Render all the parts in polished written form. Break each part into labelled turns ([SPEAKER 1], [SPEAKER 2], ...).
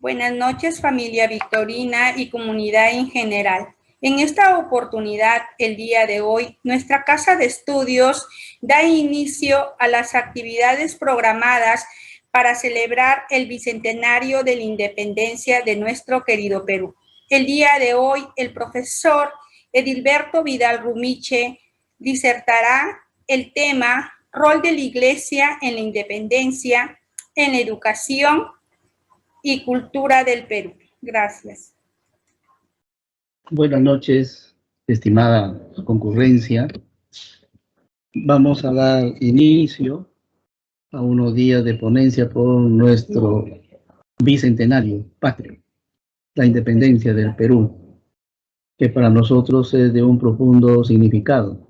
[SPEAKER 1] Buenas noches, familia Victorina y comunidad en general. En esta oportunidad, el día de hoy, nuestra Casa de Estudios da inicio a las actividades programadas para celebrar el bicentenario de la independencia de nuestro querido Perú. El día de hoy, el profesor Edilberto Vidal Rumiche disertará el tema Rol de la Iglesia en la Independencia, en la Educación y Cultura del Perú. Gracias.
[SPEAKER 2] Buenas noches, estimada concurrencia. Vamos a dar inicio a unos días de ponencia por nuestro bicentenario patrio, la independencia del Perú, que para nosotros es de un profundo significado.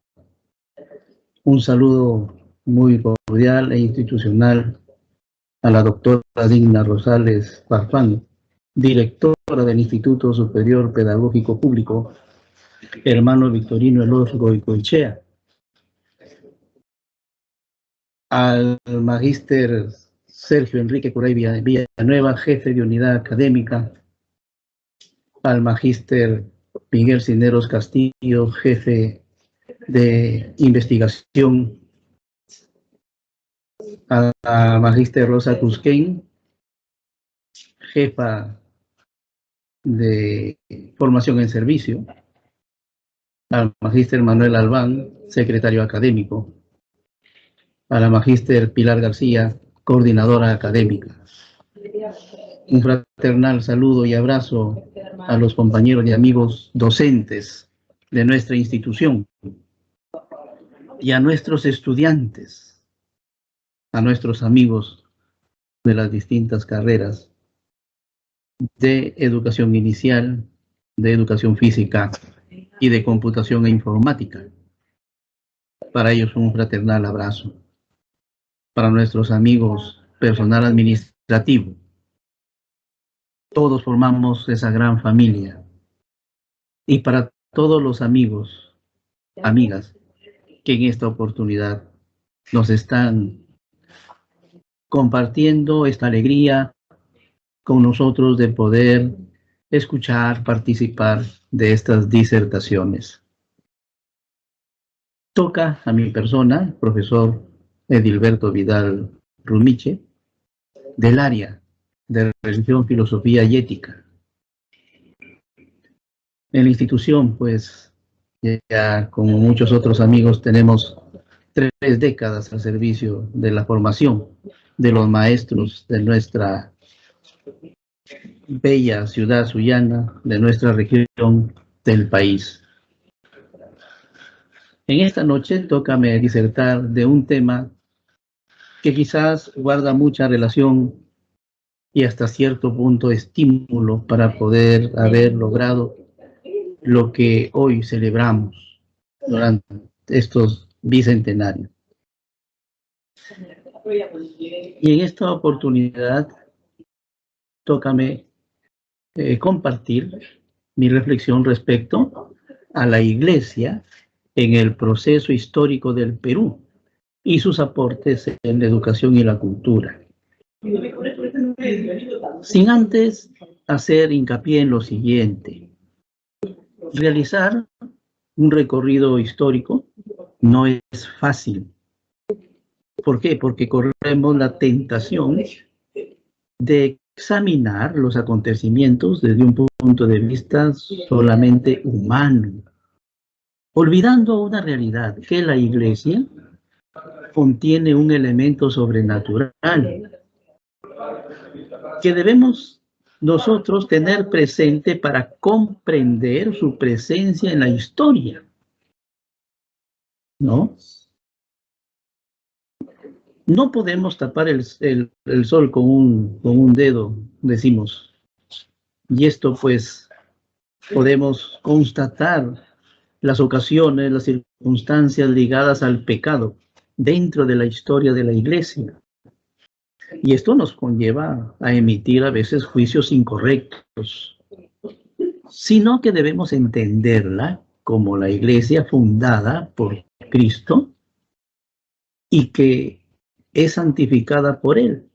[SPEAKER 2] Un saludo muy cordial e institucional a la doctora Digna Rosales Farfán, directora del Instituto Superior Pedagógico Público, hermano Victorino Eloy Goicoechea, al magíster Sergio Enrique Curay Villanueva, jefe de unidad académica, al magíster Miguel Cisneros Castillo, jefe de investigación, a la magíster Rosa Cusquein, jefa de formación en servicio, al magíster Manuel Albán, secretario académico, a la magíster Pilar García, coordinadora académica. Un fraternal saludo y abrazo a los compañeros y amigos docentes de nuestra institución y a nuestros estudiantes, a nuestros amigos de las distintas carreras de educación inicial, de educación física y de computación e informática. Para ellos un fraternal abrazo. Para nuestros amigos personal administrativo, todos formamos esa gran familia. Y para todos los amigos, amigas, que en esta oportunidad nos están compartiendo esta alegría con nosotros de poder escuchar, participar de estas disertaciones. Toca a mi persona, profesor Edilberto Vidal Rumiche, del área de Religión, Filosofía y Ética. En la institución, pues, ya como muchos otros amigos, tenemos 3 décadas al servicio de la formación de los maestros de nuestra bella ciudad sullana, de nuestra región del país. En esta noche tócame disertar de un tema que quizás guarda mucha relación y hasta cierto punto estímulo para poder haber logrado lo que hoy celebramos durante estos bicentenarios. Y en esta oportunidad, tócame compartir mi reflexión respecto a la Iglesia en el proceso histórico del Perú y sus aportes en la educación y la cultura. Sin antes hacer hincapié en lo siguiente: realizar un recorrido histórico no es fácil. ¿Por qué? Porque corremos la tentación de examinar los acontecimientos desde un punto de vista solamente humano, olvidando una realidad, que la Iglesia contiene un elemento sobrenatural que debemos nosotros tener presente para comprender su presencia en la historia, ¿no? No podemos tapar el sol con un dedo, decimos. Y esto, pues, podemos constatar las ocasiones, las circunstancias ligadas al pecado dentro de la historia de la Iglesia. Y esto nos conlleva a emitir a veces juicios incorrectos, sino que debemos entenderla como la Iglesia fundada por Cristo y que es santificada por Él.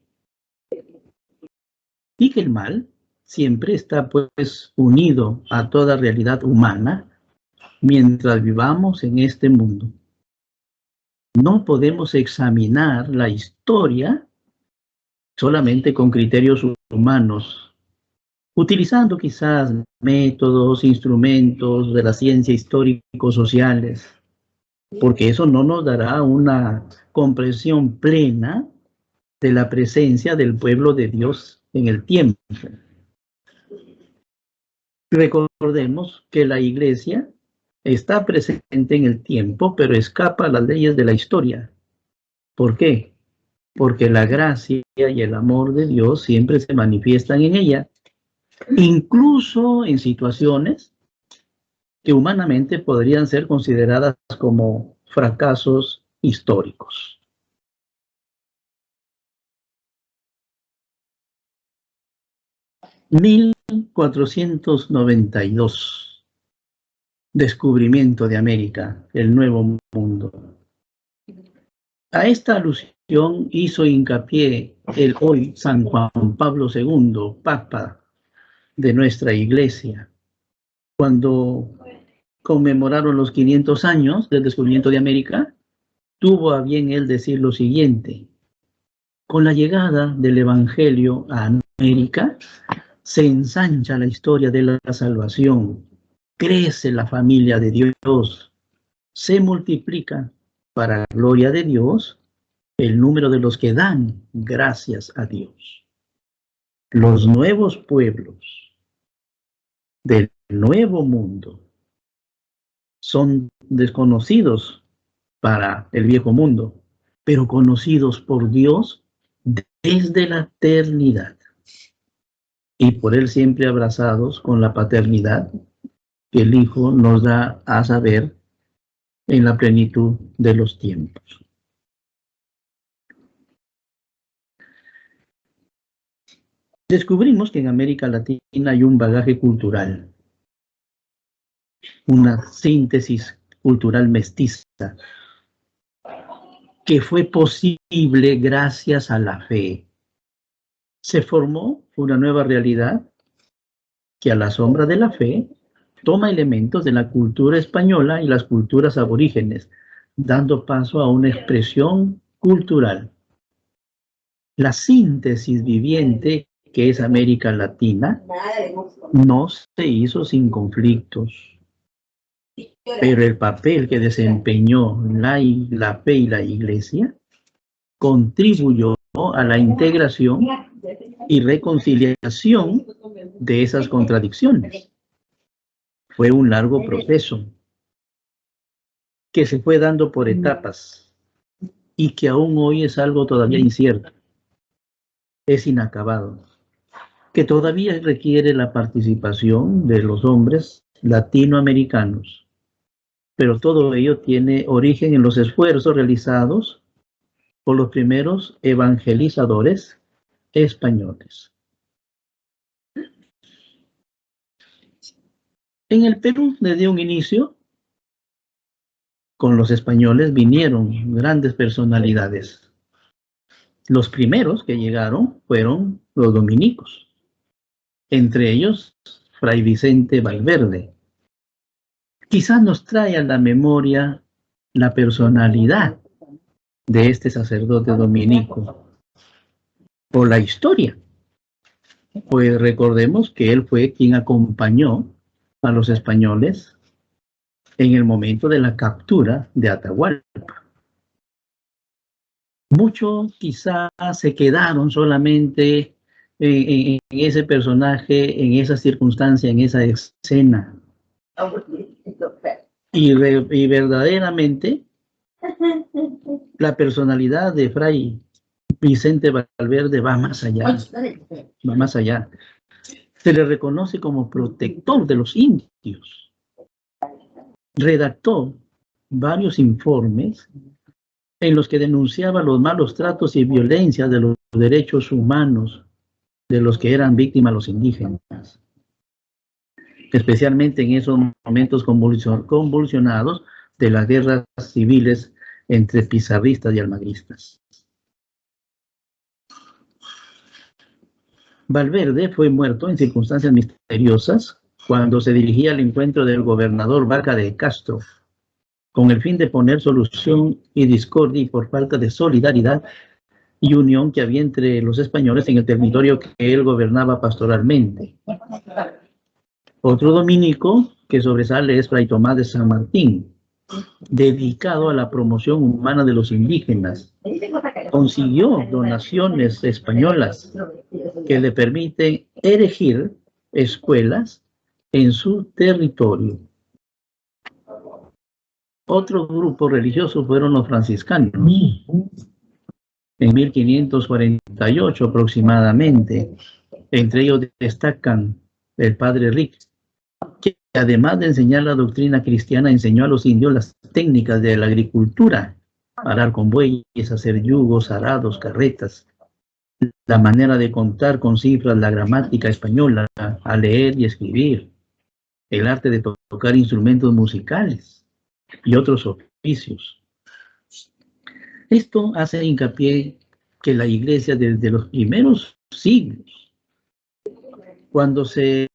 [SPEAKER 2] Y que el mal siempre está pues unido a toda realidad humana mientras vivamos en este mundo. No podemos examinar la historia solamente con criterios humanos, utilizando quizás métodos, instrumentos de la ciencia histórico sociales, porque eso no nos dará una comprensión plena de la presencia del pueblo de Dios en el tiempo. Recordemos que la Iglesia está presente en el tiempo, pero escapa a las leyes de la historia. ¿Por qué? Porque la gracia y el amor de Dios siempre se manifiestan en ella, incluso en situaciones que humanamente podrían ser consideradas como fracasos históricos. En 1492, descubrimiento de América, el Nuevo Mundo. A esta alusión hizo hincapié el hoy San Juan Pablo II, Papa de nuestra Iglesia, cuando conmemoraron los 500 años del descubrimiento de América. Tuvo a bien él decir lo siguiente: con la llegada del Evangelio a América, se ensancha la historia de la salvación, crece la familia de Dios, se multiplica, para gloria de Dios, el número de los que dan gracias a Dios. Los nuevos pueblos del nuevo mundo son desconocidos para el viejo mundo, pero conocidos por Dios desde la eternidad, y por Él siempre abrazados con la paternidad que el Hijo nos da a saber en la plenitud de los tiempos. Descubrimos que en América Latina hay un bagaje cultural, una síntesis cultural mestiza, que fue posible gracias a la fe. Se formó una nueva realidad que, a la sombra de la fe, toma elementos de la cultura española y las culturas aborígenes, dando paso a una expresión cultural. La síntesis viviente que es América Latina no se hizo sin conflictos, pero el papel que desempeñó la fe y la Iglesia contribuyó a la integración y reconciliación de esas contradicciones. Fue un largo proceso que se fue dando por etapas y que aún hoy es algo todavía incierto, es inacabado, que todavía requiere la participación de los hombres latinoamericanos. Pero todo ello tiene origen en los esfuerzos realizados por los primeros evangelizadores españoles. En el Perú, desde un inicio, con los españoles vinieron grandes personalidades. Los primeros que llegaron fueron los dominicos, entre ellos Fray Vicente Valverde. Quizás nos trae a la memoria la personalidad de este sacerdote dominico o la historia. Pues recordemos que él fue quien acompañó a los españoles en el momento de la captura de Atahualpa. Muchos quizás se quedaron solamente en ese personaje, en esa circunstancia, en esa escena. Y verdaderamente la personalidad de Fray Vicente Valverde va más allá. Va más allá. Se le reconoce como protector de los indios. Redactó varios informes en los que denunciaba los malos tratos y violencia de los derechos humanos de los que eran víctimas los indígenas, especialmente en esos momentos convulsionados de las guerras civiles entre pizarristas y almagristas. Valverde fue muerto en circunstancias misteriosas cuando se dirigía al encuentro del gobernador Vaca de Castro, con el fin de poner solución y discordia y por falta de solidaridad y unión que había entre los españoles en el territorio que él gobernaba pastoralmente. Otro dominico que sobresale es Fray Tomás de San Martín, dedicado a la promoción humana de los indígenas. Consiguió donaciones españolas que le permiten erigir escuelas en su territorio. Otro grupo religioso fueron los franciscanos. En 1548 aproximadamente, entre ellos destacan el padre Rick, que además de enseñar la doctrina cristiana, enseñó a los indios las técnicas de la agricultura, arar con bueyes, hacer yugos, arados, carretas, la manera de contar con cifras, la gramática española, a leer y escribir, el arte de tocar instrumentos musicales y otros oficios. Esto hace hincapié que la iglesia desde los primeros siglos, cuando se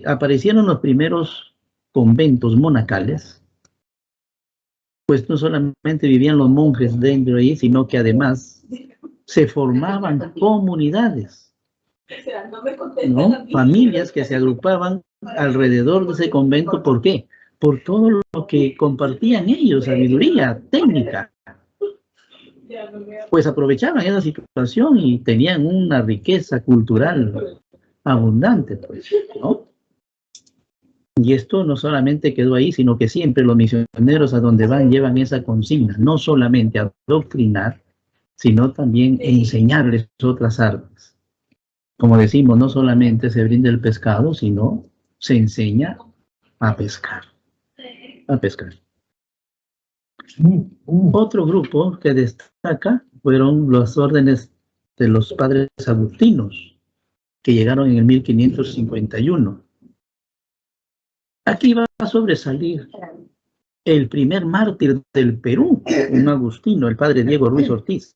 [SPEAKER 2] aparecieron los primeros conventos monacales, pues no solamente vivían los monjes dentro de ahí, sino que además se formaban comunidades, ¿no? Familias que se agrupaban alrededor de ese convento. ¿Por qué? Por todo lo que compartían ellos, sabiduría, técnica. Pues aprovechaban esa situación y tenían una riqueza cultural abundante, pues, ¿no? Y esto no solamente quedó ahí, sino que siempre los misioneros a donde van llevan esa consigna, no solamente a adoctrinar, sino también enseñarles otras artes. Como decimos, no solamente se brinda el pescado, sino se enseña a pescar. A pescar. Otro grupo que destaca fueron las órdenes de los padres agustinos, que llegaron en el 1551. Aquí va a sobresalir el primer mártir del Perú, un agustino, el padre Diego Ruiz Ortiz,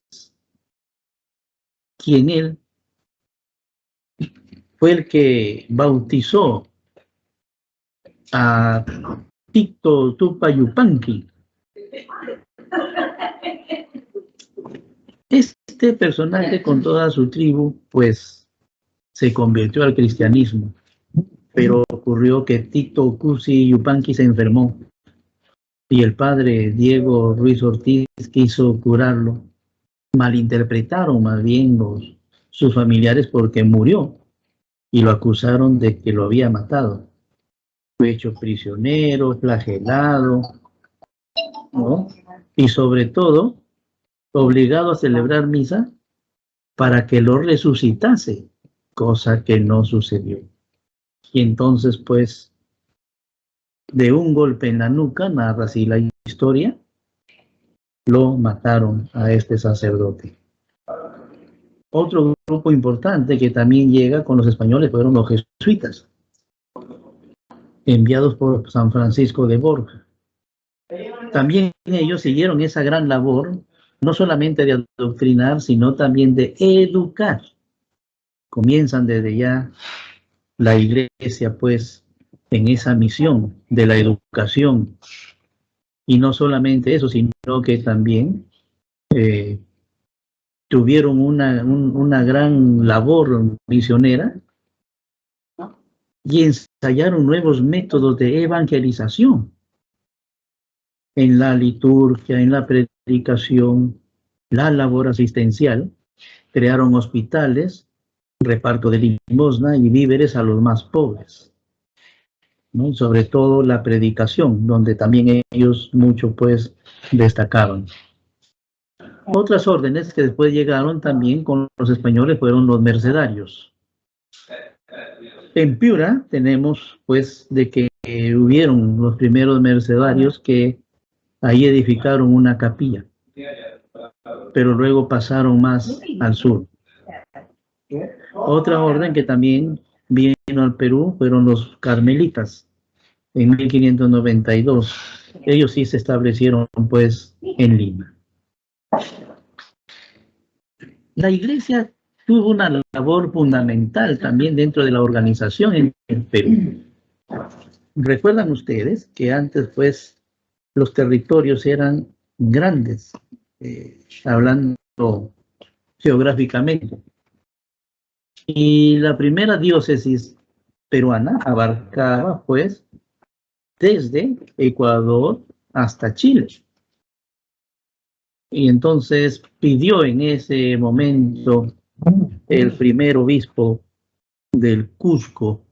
[SPEAKER 2] quien él fue el que bautizó a Ticto Tupa Yupanqui. Este personaje con toda su tribu, pues, se convirtió al cristianismo, pero ocurrió que Ticto Cusi Yupanqui se enfermó y el padre Diego Ruiz Ortiz quiso curarlo. Malinterpretaron más bien sus familiares porque murió y lo acusaron de que lo había matado. Fue hecho prisionero, flagelado, ¿no? Y sobre todo, obligado a celebrar misa para que lo resucitase, cosa que no sucedió. Y entonces, pues, de un golpe en la nuca, narra así la historia, lo mataron a este sacerdote. Otro grupo importante que también llega con los españoles fueron los jesuitas, enviados por San Francisco de Borja. También ellos siguieron esa gran labor, no solamente de adoctrinar, sino también de educar. Comienzan desde ya la iglesia, pues, en esa misión de la educación. Y no solamente eso, sino que también tuvieron una gran labor misionera y ensayaron nuevos métodos de evangelización en la liturgia, en la predicación, la labor asistencial. Crearon hospitales, reparto de limosna y víveres a los más pobres, ¿no? Sobre todo la predicación, donde también ellos mucho, pues, destacaron. Otras órdenes que después llegaron también con los españoles fueron los mercedarios. En Piura tenemos, pues, de que hubieron los primeros mercedarios que ahí edificaron una capilla, pero luego pasaron más al sur. Otra orden que también vino al Perú fueron los carmelitas en 1592. Ellos sí se establecieron, pues, en Lima. La iglesia tuvo una labor fundamental también dentro de la organización en el Perú. Recuerdan ustedes que antes, pues, los territorios eran grandes, hablando geográficamente. Y la primera diócesis peruana abarcaba, pues, desde Ecuador hasta Chile. Y entonces pidió en ese momento el primer obispo del Cusco,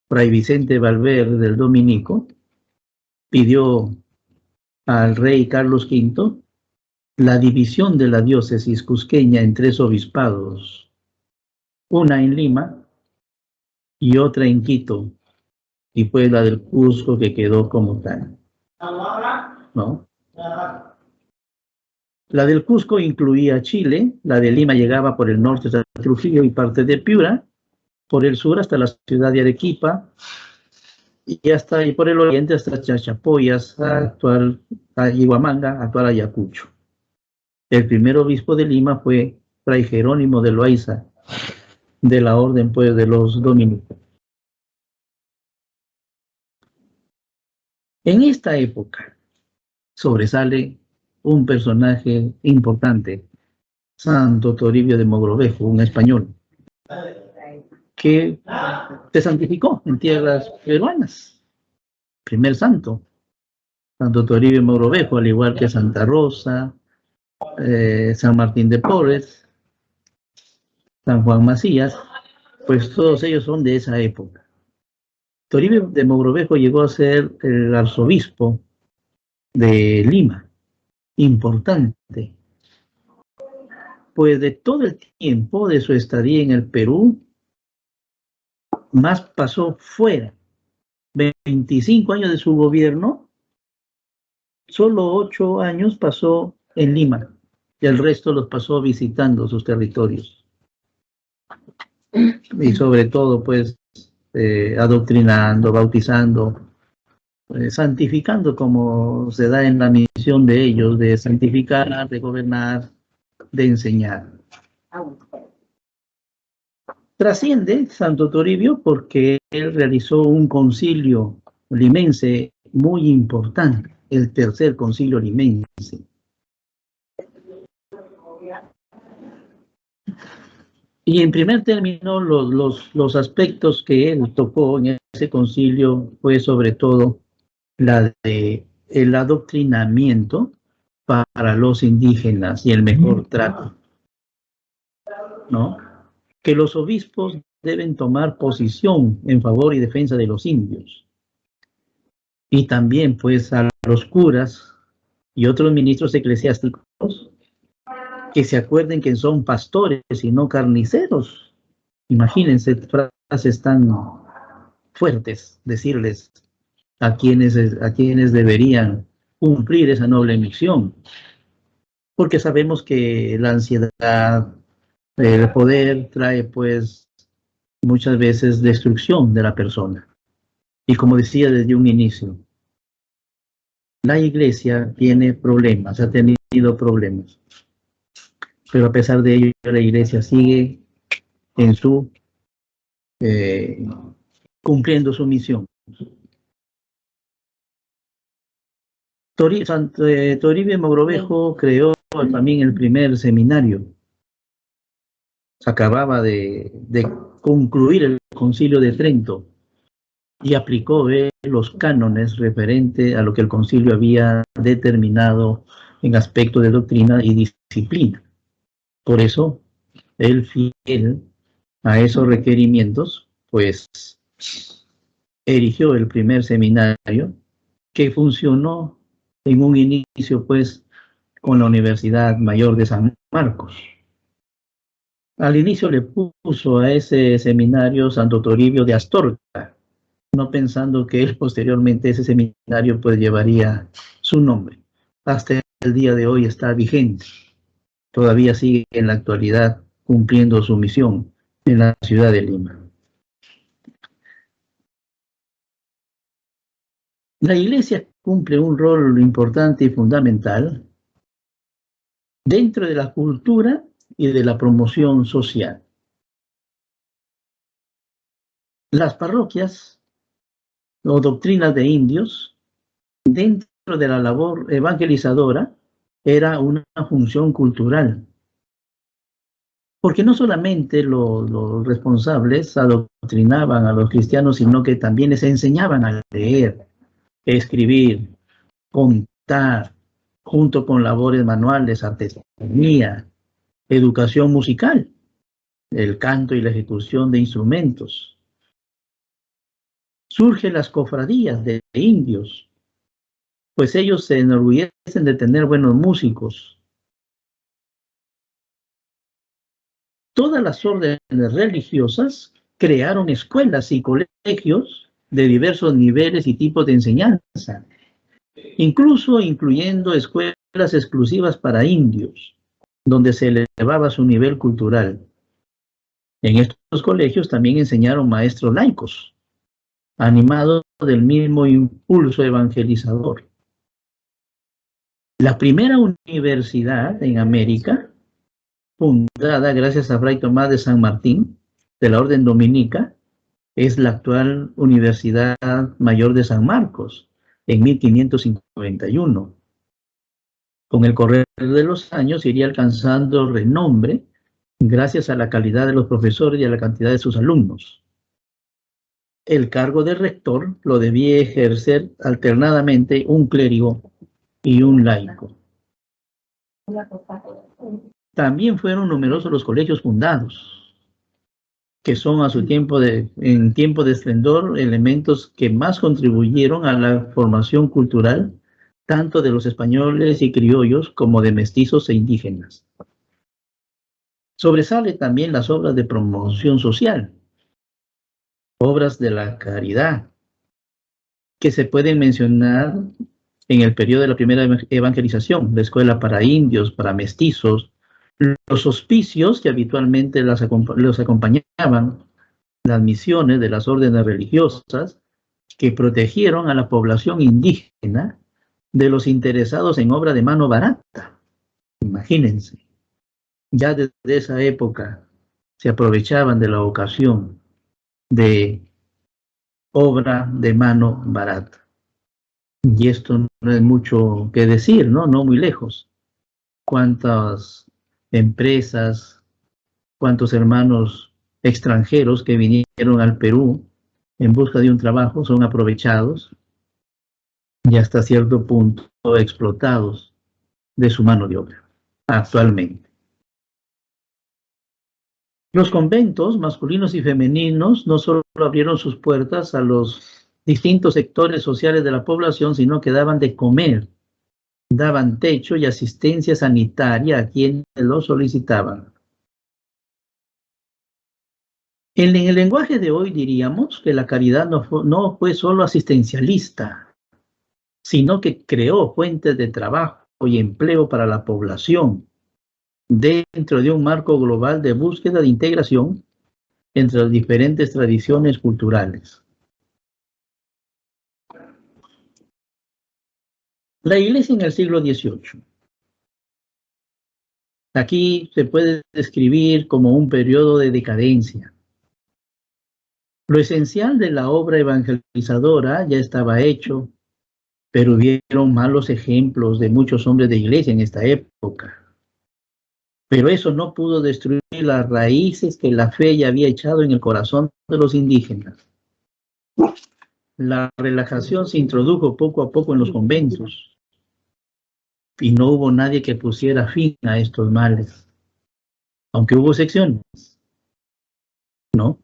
[SPEAKER 2] Fray Vicente Valverde del Dominico, pidió al rey Carlos V la división de la diócesis cusqueña en 3 obispados, una en Lima y otra en Quito, y pues la del Cusco que quedó como tal, ¿no? La del Cusco incluía Chile, la de Lima llegaba por el norte hasta Trujillo y parte de Piura, por el sur hasta la ciudad de Arequipa, y por el oriente hasta Chachapoyas, actual Huamanga, actual Ayacucho. El primer obispo de Lima fue Fray Jerónimo de Loaiza, de la orden, pues, de los dominicos. En esta época sobresale un personaje importante, Santo Toribio de Mogrovejo, un español, que se santificó en tierras peruanas. Primer santo, Santo Toribio de Mogrovejo, al igual que Santa Rosa, San Martín de Porres, San Juan Macías, pues todos ellos son de esa época. Toribio de Mogrovejo llegó a ser el arzobispo de Lima, importante, pues de todo el tiempo de su estadía en el Perú, más pasó fuera. 25 años de su gobierno, solo 8 años pasó en Lima, y el resto los pasó visitando sus territorios. Y sobre todo, pues, adoctrinando, bautizando, santificando, como se da en la misión de ellos, de santificar, de gobernar, de enseñar. Trasciende Santo Toribio porque él realizó un concilio limense muy importante, el tercer concilio limense. Y en primer término, los aspectos que él tocó en ese concilio fue sobre todo la de el adoctrinamiento para los indígenas y el mejor trato, ¿no? Que los obispos deben tomar posición en favor y defensa de los indios. Y también, pues, a los curas y otros ministros eclesiásticos que se acuerden que son pastores y no carniceros. Imagínense frases tan fuertes, decirles a quienes deberían cumplir esa noble misión. Porque sabemos que la ansiedad, el poder trae, pues, muchas veces destrucción de la persona. Y como decía desde un inicio, la iglesia tiene problemas, ha tenido problemas. Pero a pesar de ello, la iglesia sigue en su cumpliendo su misión. Toribio Mogrovejo creó también el primer seminario. Acababa de concluir el Concilio de Trento y aplicó los cánones referente a lo que el concilio había determinado en aspecto de doctrina y disciplina. Por eso, él, fiel a esos requerimientos, pues erigió el primer seminario que funcionó en un inicio, pues, con la Universidad Mayor de San Marcos. Al inicio le puso a ese seminario Santo Toribio de Astorga, no pensando que él posteriormente ese seminario pues llevaría su nombre. Hasta el día de hoy está vigente. Todavía sigue en la actualidad cumpliendo su misión en la ciudad de Lima. La iglesia cumple un rol importante y fundamental dentro de la cultura y de la promoción social. Las parroquias o doctrinas de indios, dentro de la labor evangelizadora, era una función cultural. Porque no solamente los responsables adoctrinaban a los cristianos, sino que también les enseñaban a leer, escribir, contar, junto con labores manuales, artesanía, educación musical, el canto y la ejecución de instrumentos. Surgen las cofradías de indios, pues ellos se enorgullecen de tener buenos músicos. Todas las órdenes religiosas crearon escuelas y colegios de diversos niveles y tipos de enseñanza, incluso incluyendo escuelas exclusivas para indios, donde se elevaba su nivel cultural. En estos colegios también enseñaron maestros laicos, animados del mismo impulso evangelizador. La primera universidad en América, fundada gracias a Fray Tomás de San Martín, de la Orden Dominica, es la actual Universidad Mayor de San Marcos, en 1551. Con el correr de los años iría alcanzando renombre gracias a la calidad de los profesores y a la cantidad de sus alumnos. El cargo de rector lo debía ejercer alternadamente un clérigo y un laico. También fueron numerosos los colegios fundados, que son a su en tiempo de esplendor, elementos que más contribuyeron a la formación cultural, tanto de los españoles y criollos como de mestizos e indígenas. Sobresale también las obras de promoción social, obras de la caridad, que se pueden mencionar en el periodo de la primera evangelización, la escuela para indios, para mestizos, los hospicios que habitualmente los acompañaban, las misiones de las órdenes religiosas que protegieron a la población indígena de los interesados en obra de mano barata. Imagínense, ya desde esa época se aprovechaban de la ocasión de obra de mano barata. Y esto no es mucho que decir, ¿no? No muy lejos. Cuántas empresas, cuántos hermanos extranjeros que vinieron al Perú en busca de un trabajo son aprovechados y hasta cierto punto explotados de su mano de obra actualmente. Los conventos masculinos y femeninos no solo abrieron sus puertas a los distintos sectores sociales de la población, sino que daban de comer, daban techo y asistencia sanitaria a quienes lo solicitaban. En el lenguaje de hoy diríamos que la caridad no fue solo asistencialista, sino que creó fuentes de trabajo y empleo para la población, dentro de un marco global de búsqueda de integración entre las diferentes tradiciones culturales. La Iglesia en el siglo XVIII. Aquí se puede describir como un periodo de decadencia. Lo esencial de la obra evangelizadora ya estaba hecho, pero hubieron malos ejemplos de muchos hombres de iglesia en esta época. Pero eso no pudo destruir las raíces que la fe ya había echado en el corazón de los indígenas. La relajación se introdujo poco a poco en los conventos y no hubo nadie que pusiera fin a estos males, aunque hubo secciones, ¿no?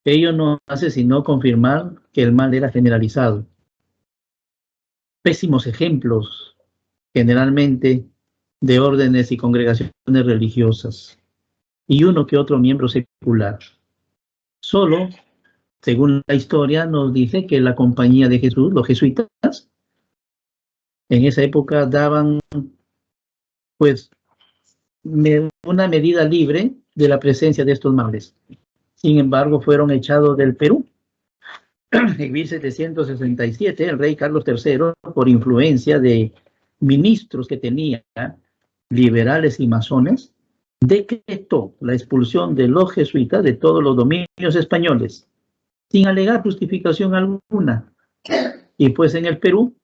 [SPEAKER 2] Ello no hace sino confirmar que el mal era generalizado. Pésimos ejemplos, generalmente, de órdenes y congregaciones religiosas, y uno que otro miembro secular. Solo, según la historia, nos dice que la Compañía de Jesús, los jesuitas, en esa época daban, pues, una medida libre de la presencia de estos males. Sin embargo, fueron echados del Perú. En 1767, el rey Carlos III, por influencia de ministros que tenía, liberales y masones, decretó la expulsión de los jesuitas de todos los dominios españoles, sin alegar justificación alguna. Y pues en el Perú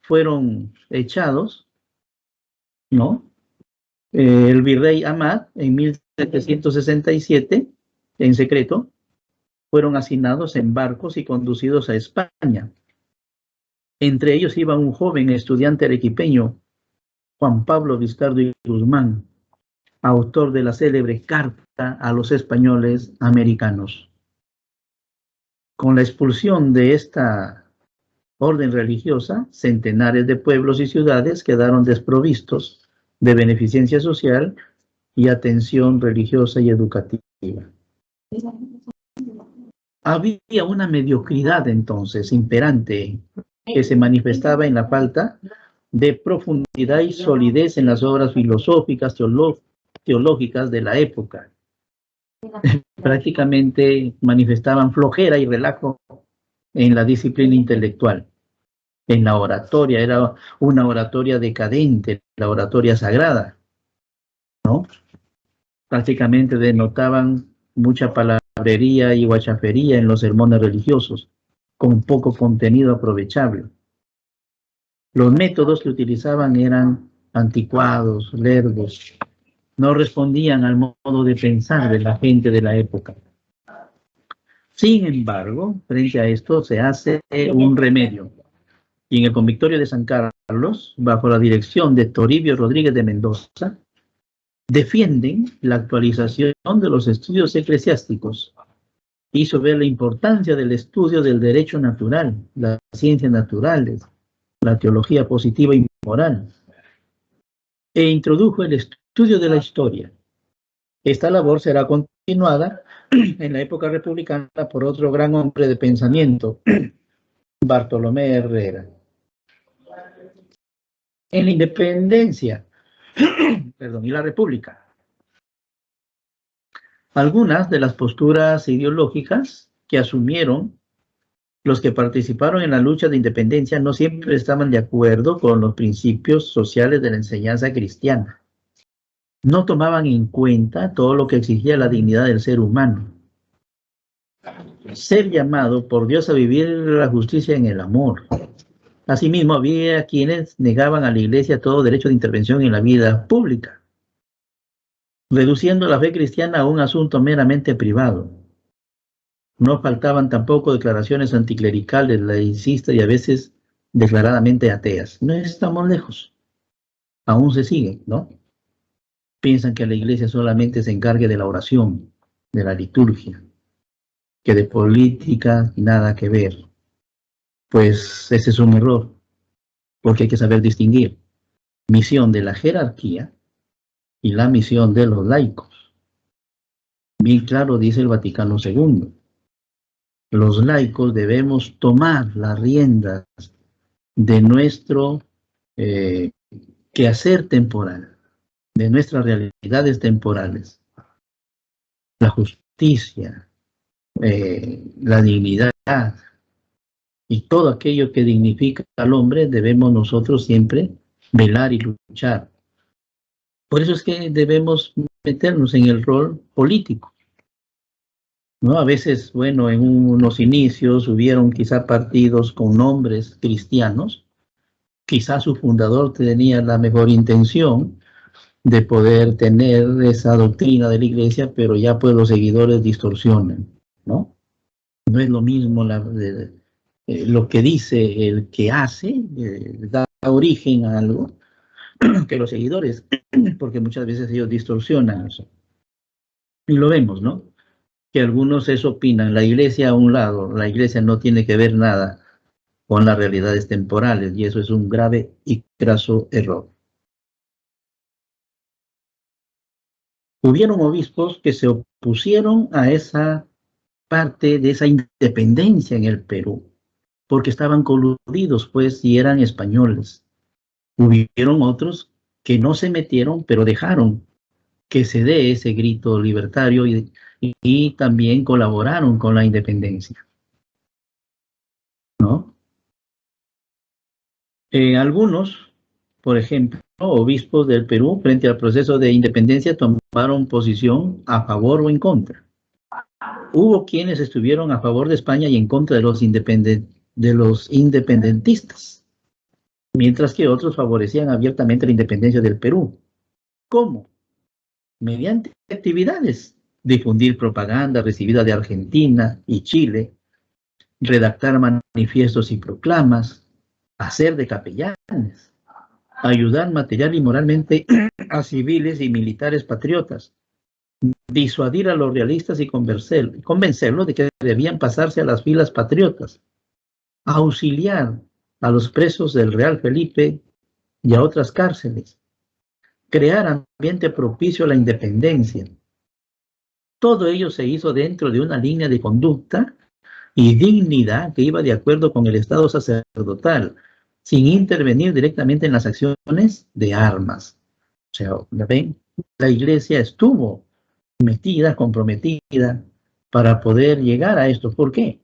[SPEAKER 2] fueron echados, ¿no? El virrey Amat en 1767, en secreto, fueron asignados en barcos y conducidos a España. Entre ellos iba un joven estudiante arequipeño, Juan Pablo Vizcardo y Guzmán, autor de la célebre Carta a los Españoles Americanos. Con la expulsión de esta orden religiosa, centenares de pueblos y ciudades quedaron desprovistos de beneficencia social y atención religiosa y educativa. Había una mediocridad entonces imperante que se manifestaba en la falta de profundidad y solidez en las obras filosóficas, teológicas de la época. Prácticamente manifestaban flojera y relajo en la disciplina intelectual. En la oratoria, era una oratoria decadente, la oratoria sagrada, ¿no? Prácticamente denotaban mucha palabrería y guachafería en los sermones religiosos, con poco contenido aprovechable. Los métodos que utilizaban eran anticuados, lerdos, no respondían al modo de pensar de la gente de la época. Sin embargo, frente a esto se hace un remedio. Y en el Convictorio de San Carlos, bajo la dirección de Toribio Rodríguez de Mendoza, defienden la actualización de los estudios eclesiásticos. Hizo ver la importancia del estudio del derecho natural, las ciencias naturales, la teología positiva y moral, e introdujo el estudio de la historia. Esta labor será continuada en la época republicana por otro gran hombre de pensamiento, Bartolomé Herrera. En la independencia, y la república, algunas de las posturas ideológicas que asumieron los que participaron en la lucha de independencia no siempre estaban de acuerdo con los principios sociales de la enseñanza cristiana. No tomaban en cuenta todo lo que exigía la dignidad del ser humano. Ser llamado por Dios a vivir la justicia en el amor. Asimismo, había quienes negaban a la Iglesia todo derecho de intervención en la vida pública, reduciendo la fe cristiana a un asunto meramente privado. No faltaban tampoco declaraciones anticlericales, laicistas y a veces declaradamente ateas. No estamos lejos. Aún se sigue, ¿no? Piensan que la Iglesia solamente se encargue de la oración, de la liturgia, que de política nada que ver. Pues ese es un error, porque hay que saber distinguir misión de la jerarquía y la misión de los laicos. Bien claro dice el Vaticano II. Los laicos debemos tomar las riendas de nuestro quehacer temporal, de nuestras realidades temporales. La justicia, la dignidad y todo aquello que dignifica al hombre, debemos nosotros siempre velar y luchar. Por eso es que debemos meternos en el rol político, ¿no? A veces, bueno, en unos inicios hubieron quizá partidos con nombres cristianos, quizá su fundador tenía la mejor intención de poder tener esa doctrina de la Iglesia, pero ya pues los seguidores distorsionan, ¿no? No es lo mismo lo que dice el que hace, da origen a algo, que los seguidores, porque muchas veces ellos distorsionan eso. Y lo vemos, ¿no? Que algunos eso opinan, la Iglesia a un lado, la Iglesia no tiene que ver nada con las realidades temporales, y eso es un grave y craso error. Hubieron obispos que se opusieron a esa parte de esa independencia en el Perú, porque estaban coludidos, pues, y eran españoles. Hubieron otros que no se metieron, pero dejaron que se dé ese grito libertario y también colaboraron con la independencia, ¿no? Algunos, por ejemplo, obispos del Perú, frente al proceso de independencia, tomaron posición a favor o en contra. Hubo quienes estuvieron a favor de España y en contra de los independentistas, mientras que otros favorecían abiertamente la independencia del Perú. ¿Cómo? Mediante actividades, difundir propaganda recibida de Argentina y Chile, redactar manifiestos y proclamas, hacer de capellanes, ayudar material y moralmente a civiles y militares patriotas, disuadir a los realistas y convencerlos de que debían pasarse a las filas patriotas, auxiliar a los presos del Real Felipe y a otras cárceles, crear ambiente propicio a la independencia. Todo ello se hizo dentro de una línea de conducta y dignidad que iba de acuerdo con el Estado sacerdotal, sin intervenir directamente en las acciones de armas. O sea, ¿ven? La Iglesia estuvo metida, comprometida para poder llegar a esto. ¿Por qué?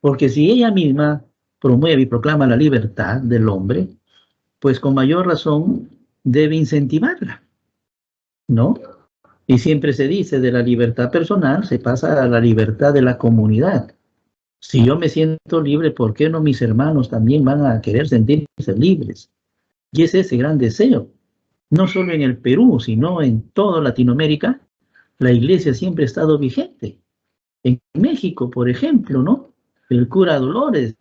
[SPEAKER 2] Porque si ella misma promueve y proclama la libertad del hombre, pues con mayor razón debe incentivarla, ¿no? Y siempre se dice de la libertad personal se pasa a la libertad de la comunidad. Si yo me siento libre, ¿por qué no mis hermanos también van a querer sentirse libres? Y es ese gran deseo. No solo en el Perú, sino en toda Latinoamérica, la Iglesia siempre ha estado vigente. En México, por ejemplo, ¿no? El cura Dolores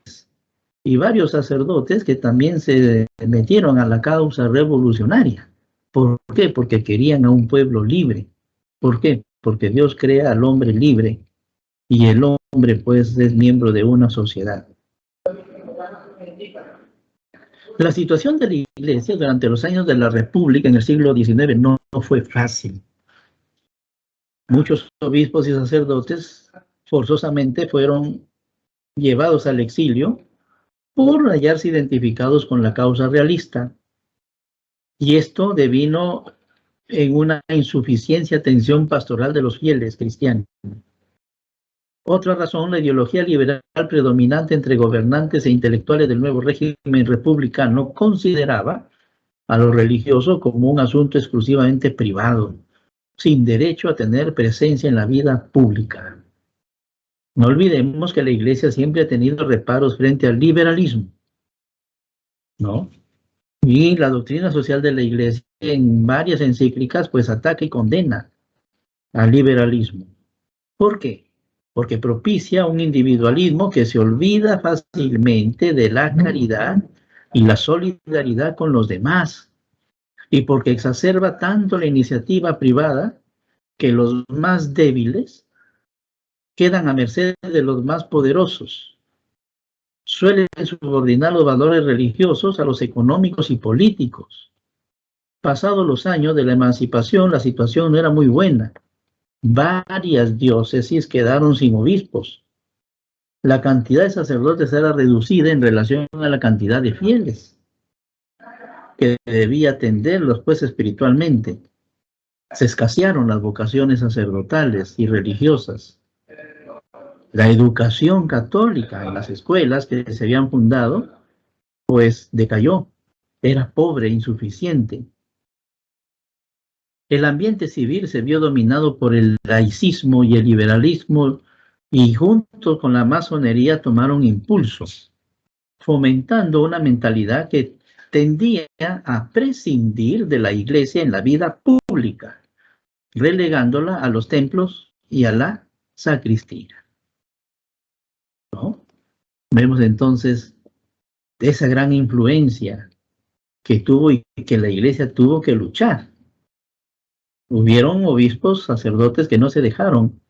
[SPEAKER 2] y varios sacerdotes que también se metieron a la causa revolucionaria. ¿Por qué? Porque querían a un pueblo libre. ¿Por qué? Porque Dios crea al hombre libre y el hombre pues es miembro de una sociedad. La situación de la Iglesia durante los años de la República en el siglo XIX no fue fácil. Muchos obispos y sacerdotes forzosamente fueron llevados al exilio por hallarse identificados con la causa realista. Y esto devino en una insuficiencia atención pastoral de los fieles cristianos. Otra razón, la ideología liberal predominante entre gobernantes e intelectuales del nuevo régimen republicano consideraba a lo religioso como un asunto exclusivamente privado, sin derecho a tener presencia en la vida pública. No olvidemos que la Iglesia siempre ha tenido reparos frente al liberalismo, ¿no? Y la doctrina social de la Iglesia en varias encíclicas pues ataca y condena al liberalismo. ¿Por qué? Porque propicia un individualismo que se olvida fácilmente de la caridad y la solidaridad con los demás, y porque exacerba tanto la iniciativa privada que los más débiles quedan a merced de los más poderosos. Suelen subordinar los valores religiosos a los económicos y políticos. Pasados los años de la emancipación, la situación no era muy buena. Varias diócesis quedaron sin obispos. La cantidad de sacerdotes era reducida en relación a la cantidad de fieles que debía atenderlos pues espiritualmente. Se escasearon las vocaciones sacerdotales y religiosas. La educación católica en las escuelas que se habían fundado pues decayó, era pobre e insuficiente. El ambiente civil se vio dominado por el laicismo y el liberalismo y junto con la masonería tomaron impulso, fomentando una mentalidad que tendía a prescindir de la Iglesia en la vida pública, relegándola a los templos y a la sacristía, ¿no? Vemos entonces esa gran influencia que tuvo y que la Iglesia tuvo que luchar. Hubieron obispos, sacerdotes que no se dejaron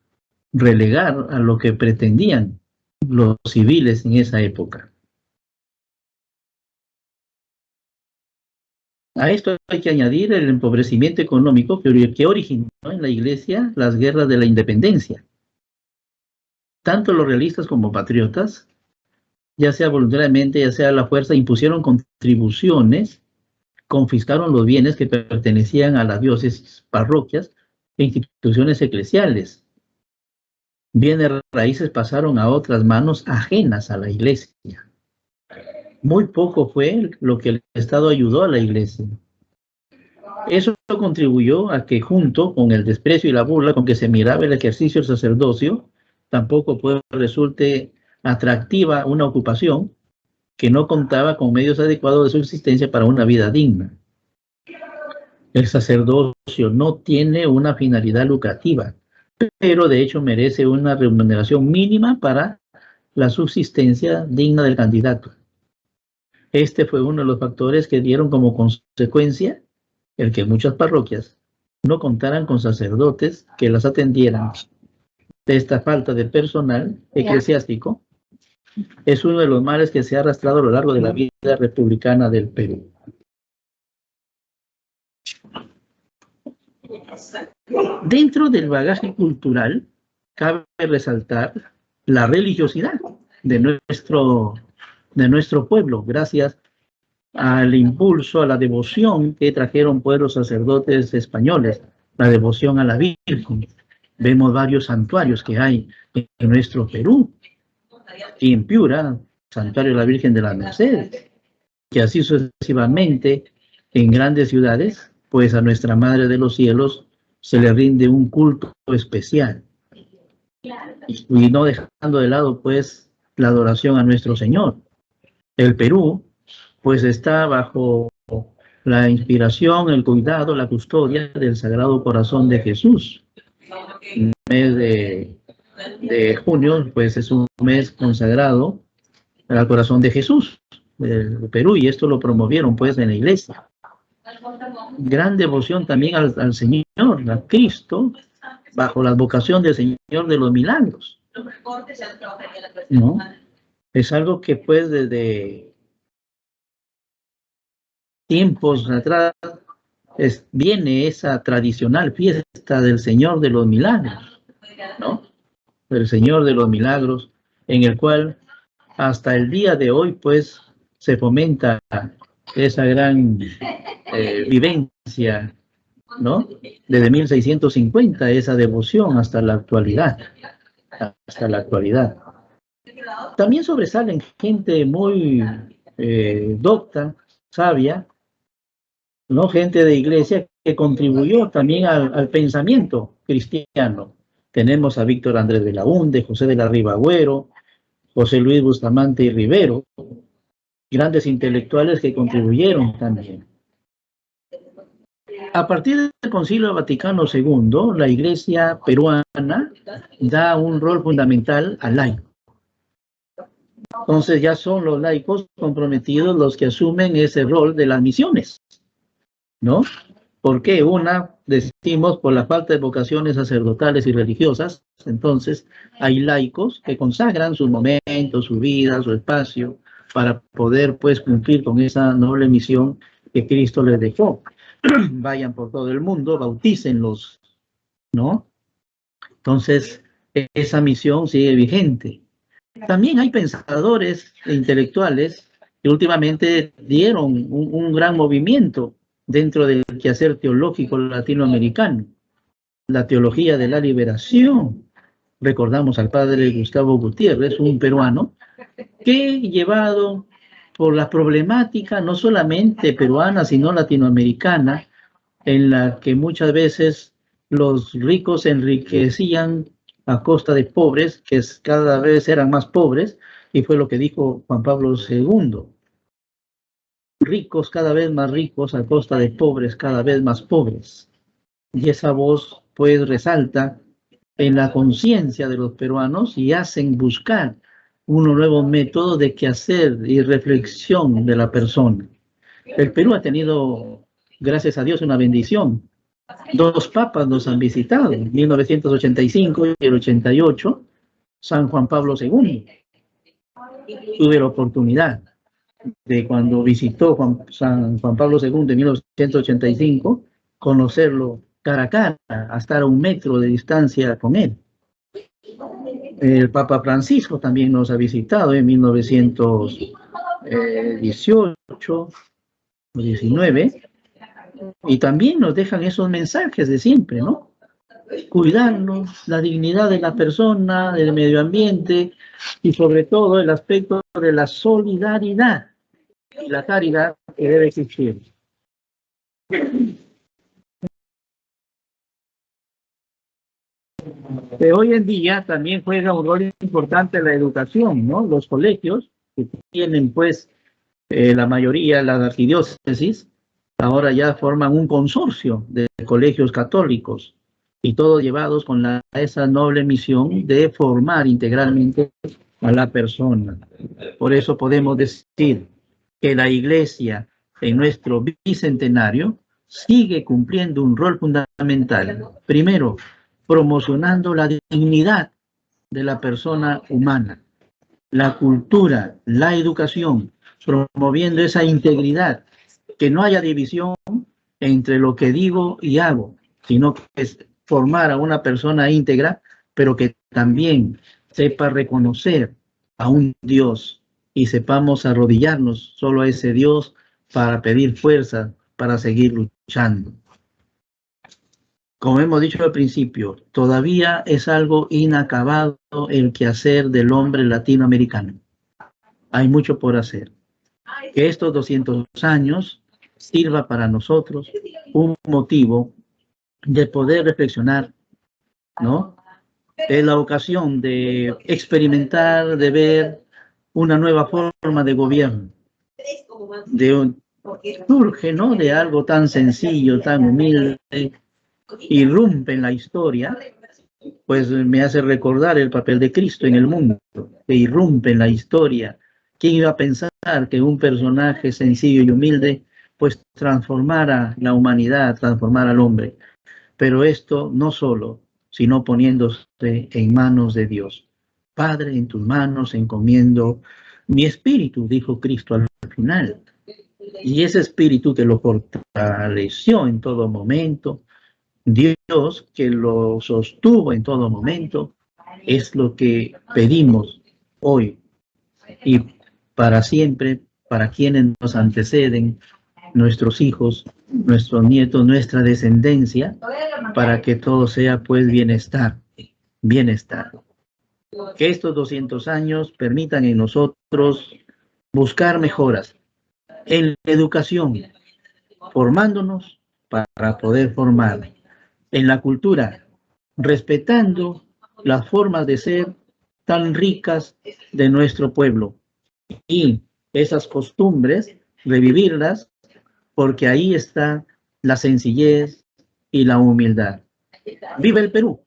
[SPEAKER 2] relegar a lo que pretendían los civiles en esa época. A esto hay que añadir el empobrecimiento económico que originó en la Iglesia las guerras de la independencia. Tanto los realistas como patriotas, ya sea voluntariamente, ya sea a la fuerza, impusieron contribuciones, confiscaron los bienes que pertenecían a las diócesis, parroquias e instituciones eclesiales. Bienes raíces pasaron a otras manos ajenas a la Iglesia. Muy poco fue lo que el Estado ayudó a la Iglesia. Eso contribuyó a que junto con el desprecio y la burla con que se miraba el ejercicio del sacerdocio, tampoco pues resulte atractiva una ocupación que no contaba con medios adecuados de subsistencia para una vida digna. El sacerdocio no tiene una finalidad lucrativa, pero de hecho merece una remuneración mínima para la subsistencia digna del candidato. Este fue uno de los factores que dieron como consecuencia el que muchas parroquias no contaran con sacerdotes que las atendieran. De esta falta de personal eclesiástico es uno de los males que se ha arrastrado a lo largo de la vida republicana del Perú. Dentro del bagaje cultural, cabe resaltar la religiosidad de nuestro pueblo, gracias al impulso, a la devoción que trajeron pues los sacerdotes españoles, la devoción a la Virgen. Vemos varios santuarios que hay en nuestro Perú, y en Piura, santuario de la Virgen de la Merced, que así sucesivamente en grandes ciudades, pues a nuestra Madre de los Cielos se le rinde un culto especial. Y no dejando de lado pues la adoración a nuestro Señor. El Perú pues está bajo la inspiración, el cuidado, la custodia del Sagrado Corazón de Jesús. El mes de junio pues es un mes consagrado al Corazón de Jesús del Perú, y esto lo promovieron pues en la iglesia. Gran devoción también al Señor, a Cristo, bajo la advocación del Señor de los Milagros, ¿no? Es algo que pues desde tiempos atrás viene esa tradicional fiesta del Señor de los Milagros, ¿no? El Señor de los Milagros, en el cual hasta el día de hoy pues se fomenta esa gran vivencia, ¿no? Desde 1650, esa devoción hasta la actualidad. También sobresalen gente muy docta, sabia, ¿no? Gente de iglesia que contribuyó también al pensamiento cristiano. Tenemos a Víctor Andrés Belaúnde, José de la Riva Agüero, José Luis Bustamante y Rivero, grandes intelectuales que contribuyeron también. A partir del Concilio Vaticano II, la Iglesia peruana da un rol fundamental al laico. Entonces ya son los laicos comprometidos los que asumen ese rol de las misiones, ¿no? ¿Por qué? Una, decimos, por la falta de vocaciones sacerdotales y religiosas. Entonces hay laicos que consagran sus momentos, su vida, su espacio, para poder pues cumplir con esa noble misión que Cristo les dejó. Vayan por todo el mundo, bautícenlos, ¿no? Entonces, esa misión sigue vigente. También hay pensadores e intelectuales que últimamente dieron un gran movimiento dentro del quehacer teológico latinoamericano, la teología de la liberación. Recordamos al padre Gustavo Gutiérrez, un peruano, que llevado por la problemática no solamente peruana, sino latinoamericana, en la que muchas veces los ricos se enriquecían a costa de pobres, que cada vez eran más pobres, y fue lo que dijo Juan Pablo II. Ricos cada vez más ricos a costa de pobres cada vez más pobres. Y esa voz pues resalta en la conciencia de los peruanos y hacen buscar un nuevo método de quehacer y reflexión de la persona. El Perú ha tenido, gracias a Dios, una bendición. 2 papas nos han visitado, en 1985 y el 88, San Juan Pablo II. Tuve la oportunidad de, cuando visitó San Juan Pablo II en 1985, conocerlo cara a cara, a estar a 1 metro de distancia con él. El Papa Francisco también nos ha visitado en 1918 o 19, y también nos dejan esos mensajes de siempre, ¿no? Cuidarnos, la dignidad de la persona, del medio ambiente, y sobre todo el aspecto de la solidaridad y la caridad que debe existir. Hoy en día también juega un rol importante la educación, ¿no? Los colegios, que tienen pues la mayoría, las arquidiócesis, ahora ya forman un consorcio de colegios católicos y todos llevados con esa noble misión de formar integralmente a la persona. Por eso podemos decir que la Iglesia en nuestro bicentenario sigue cumpliendo un rol fundamental. Primero, promocionando la dignidad de la persona humana, la cultura, la educación, promoviendo esa integridad, que no haya división entre lo que digo y hago, sino que es formar a una persona íntegra, pero que también sepa reconocer a un Dios y sepamos arrodillarnos solo a ese Dios para pedir fuerza, para seguir luchando. Como hemos dicho al principio, todavía es algo inacabado el quehacer del hombre latinoamericano. Hay mucho por hacer. Que estos 200 años sirva para nosotros un motivo de poder reflexionar, ¿no? Es la ocasión de experimentar, de ver una nueva forma de gobierno. Surge, ¿no? De algo tan sencillo, tan humilde, irrumpe en la historia, pues me hace recordar el papel de Cristo en el mundo, que irrumpe en la historia. ¿Quién iba a pensar que un personaje sencillo y humilde pues transformara la humanidad, transformara al hombre? Pero esto no solo, sino poniéndose en manos de Dios. Padre, en tus manos encomiendo mi espíritu, dijo Cristo al final. Y ese espíritu que lo fortaleció en todo momento, Dios que lo sostuvo en todo momento, es lo que pedimos hoy y para siempre, para quienes nos anteceden, nuestros hijos, nuestros nietos, nuestra descendencia, para que todo sea pues bienestar, bienestar. Que estos 200 años permitan en nosotros buscar mejoras en la educación, formándonos para poder formar, en la cultura, respetando las formas de ser tan ricas de nuestro pueblo y esas costumbres, revivirlas, porque ahí está la sencillez y la humildad. ¡Viva el Perú!